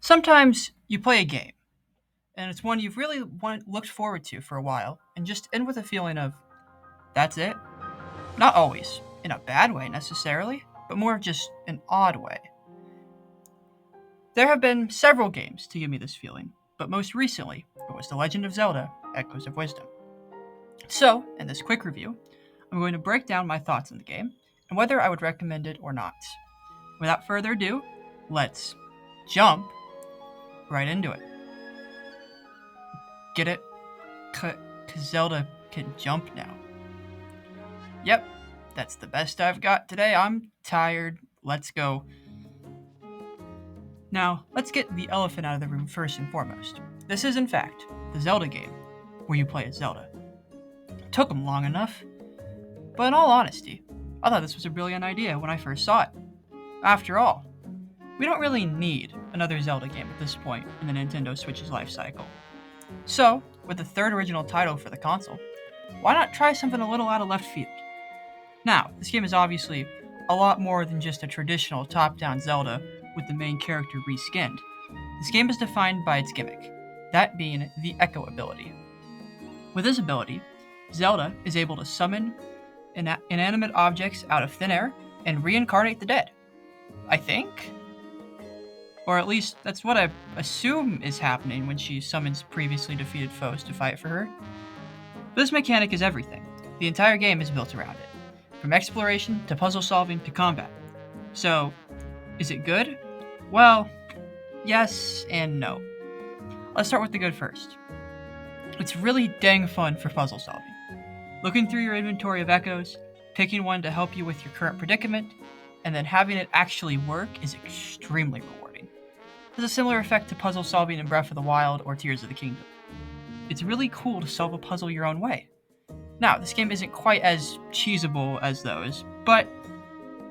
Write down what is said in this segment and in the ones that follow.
Sometimes you play a game, and it's one you've really looked forward to for a while, and just end with a feeling of, that's it? Not always, in a bad way necessarily, but more of just an odd way. There have been several games to give me this feeling, but most recently, it was The Legend of Zelda Echoes of Wisdom. So, in this quick review, I'm going to break down my thoughts on the game, and whether I would recommend it or not. Without further ado, let's jump right into it. Get it? Cause Zelda can jump now. Yep, that's the best I've got today. I'm tired. Let's go. Now, let's get the elephant out of the room first and foremost. This is, in fact, the Zelda game, where you play as Zelda. It took them long enough, but in all honesty, I thought this was a brilliant idea when I first saw it. After all, we don't really need another Zelda game at this point in the Nintendo Switch's life cycle. So, with the third original title for the console, why not try something a little out of left field? Now, this game is obviously a lot more than just a traditional top-down Zelda with the main character reskinned. This game is defined by its gimmick, that being the Echo ability. With this ability, Zelda is able to summon inanimate objects out of thin air and reincarnate the dead. I think? Or at least that's what I assume is happening when she summons previously defeated foes to fight for her. This mechanic is everything. The entire game is built around it, from exploration to puzzle solving to combat. So, is it good? Well, yes and no. Let's start with the good first. It's really dang fun for puzzle solving. Looking through your inventory of echoes, picking one to help you with your current predicament, and then having it actually work is extremely rewarding. There's a similar effect to puzzle solving in Breath of the Wild or Tears of the Kingdom. It's really cool to solve a puzzle your own way. Now, this game isn't quite as cheesable as those, but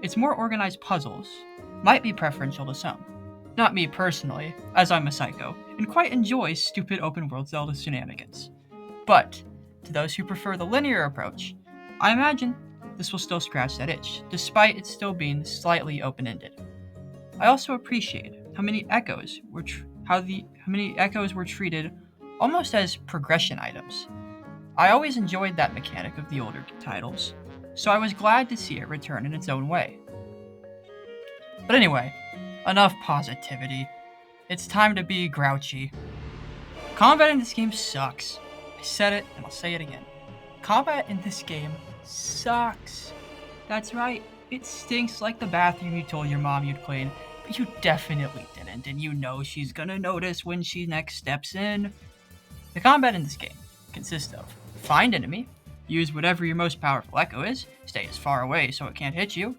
its more organized puzzles might be preferential to some. Not me personally, as I'm a psycho, and quite enjoy stupid open-world Zelda shenanigans. But, to those who prefer the linear approach, I imagine this will still scratch that itch, despite it still being slightly open-ended. I also appreciate how many echoes were treated almost as progression items. I always enjoyed that mechanic of the older titles, so I was glad to see it return in its own way. But anyway, enough positivity. It's time to be grouchy. Combat in this game sucks. I said it, and I'll say it again. Combat in this game sucks. That's right, it stinks like the bathroom you told your mom you'd clean, but you definitely didn't, and you know she's gonna notice when she next steps in. The combat in this game consists of find enemy, use whatever your most powerful echo is, stay as far away so it can't hit you,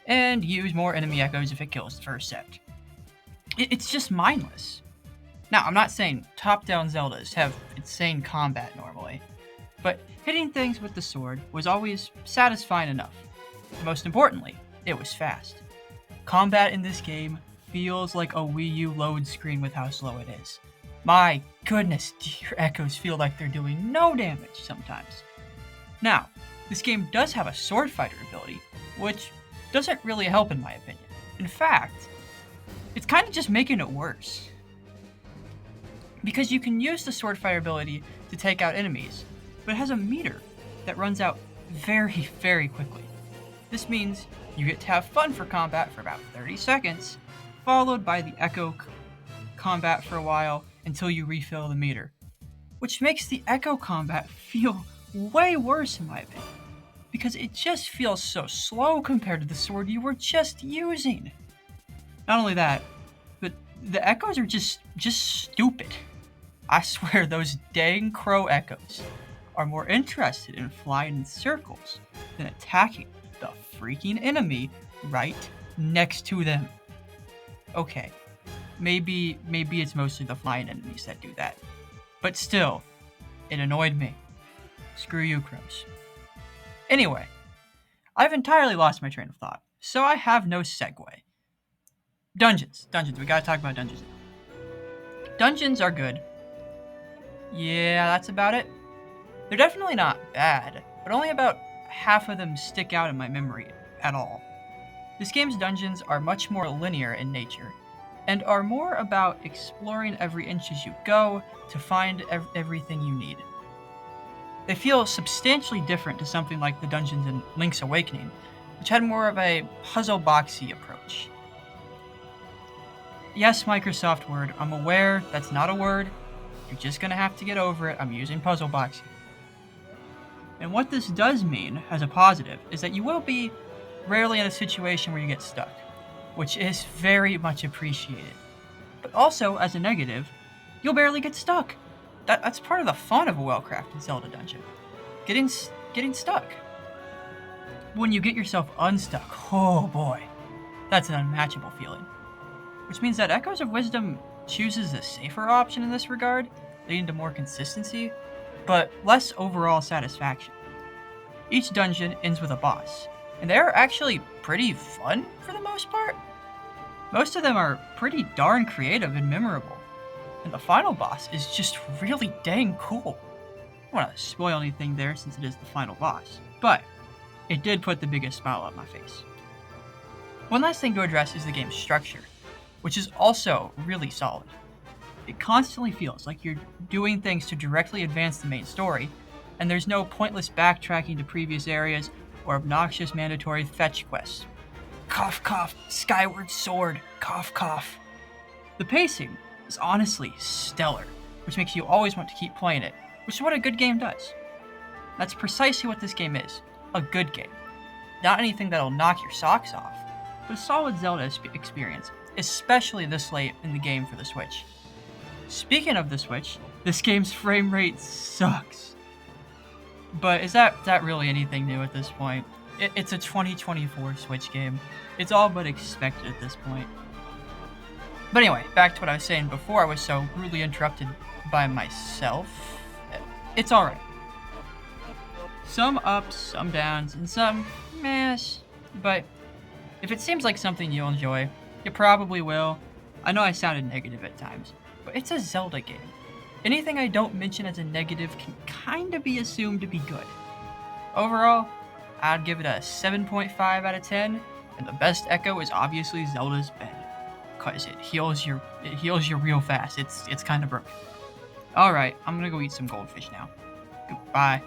and use more enemy echoes if it kills the first set. It's just mindless. Now, I'm not saying top-down Zeldas have insane combat normally, but hitting things with the sword was always satisfying enough. Most importantly, it was fast. Combat in this game feels like a Wii U load screen with how slow it is. My goodness, your echoes feel like they're doing no damage sometimes. Now, this game does have a sword fighter ability, which doesn't really help in my opinion. In fact, it's kind of just making it worse. Because you can use the sword fighter ability to take out enemies, but it has a meter that runs out very, very quickly. This means you get to have fun for combat for about 30 seconds, followed by the echo combat for a while until you refill the meter, which makes the echo combat feel way worse in my opinion, because it just feels so slow compared to the sword you were just using. Not only that, but the echoes are just stupid. I swear those dang crow echoes are more interested in flying in circles than attacking the freaking enemy right next to them. Okay, maybe it's mostly the flying enemies that do that, but still, it annoyed me. Screw you, crows. Anyway, I've entirely lost my train of thought, so I have no segue. Dungeons, we gotta talk about dungeons. Dungeons are good. Yeah, that's about it. They're definitely not bad, but only about half of them stick out in my memory at all. This game's dungeons are much more linear in nature, and are more about exploring every inch as you go to find everything you need. They feel substantially different to something like the dungeons in Link's Awakening, which had more of a puzzle boxy approach. Yes, Microsoft Word, I'm aware that's not a word. You're just gonna have to get over it. I'm using puzzle boxy. And what this does mean, as a positive, is that you will be rarely in a situation where you get stuck, which is very much appreciated. But also, as a negative, you'll barely get stuck. That's part of the fun of a well-crafted Zelda dungeon. Getting stuck. When you get yourself unstuck, oh boy, that's an unmatchable feeling. Which means that Echoes of Wisdom chooses the safer option in this regard, leading to more consistency, but less overall satisfaction. Each dungeon ends with a boss, and they are actually pretty fun for the most part. Most of them are pretty darn creative and memorable, and the final boss is just really dang cool. I don't want to spoil anything there since it is the final boss, but it did put the biggest smile on my face. One last thing to address is the game's structure, which is also really solid. It constantly feels like you're doing things to directly advance the main story, and there's no pointless backtracking to previous areas or obnoxious mandatory fetch quests. Cough cough, Skyward Sword, cough cough. The pacing is honestly stellar, which makes you always want to keep playing it, which is what a good game does. That's precisely what this game is, a good game. Not anything that'll knock your socks off, but a solid Zelda experience, especially this late in the game for the Switch. Speaking of the Switch, this game's frame rate sucks. But is that really anything new at this point? It's a 2024 Switch game. It's all but expected at this point. But anyway, back to what I was saying before I was so rudely interrupted by myself. It's alright. Some ups, some downs, and some mehs. But if it seems like something you'll enjoy, you probably will. I know I sounded negative at times, but it's a Zelda game. Anything I don't mention as a negative can kinda be assumed to be good. Overall, I'd give it a 7.5 out of 10, and the best Echo is obviously Zelda's Bend, cause it heals you real fast. It's kinda broken. Alright, I'm gonna go eat some goldfish now. Goodbye.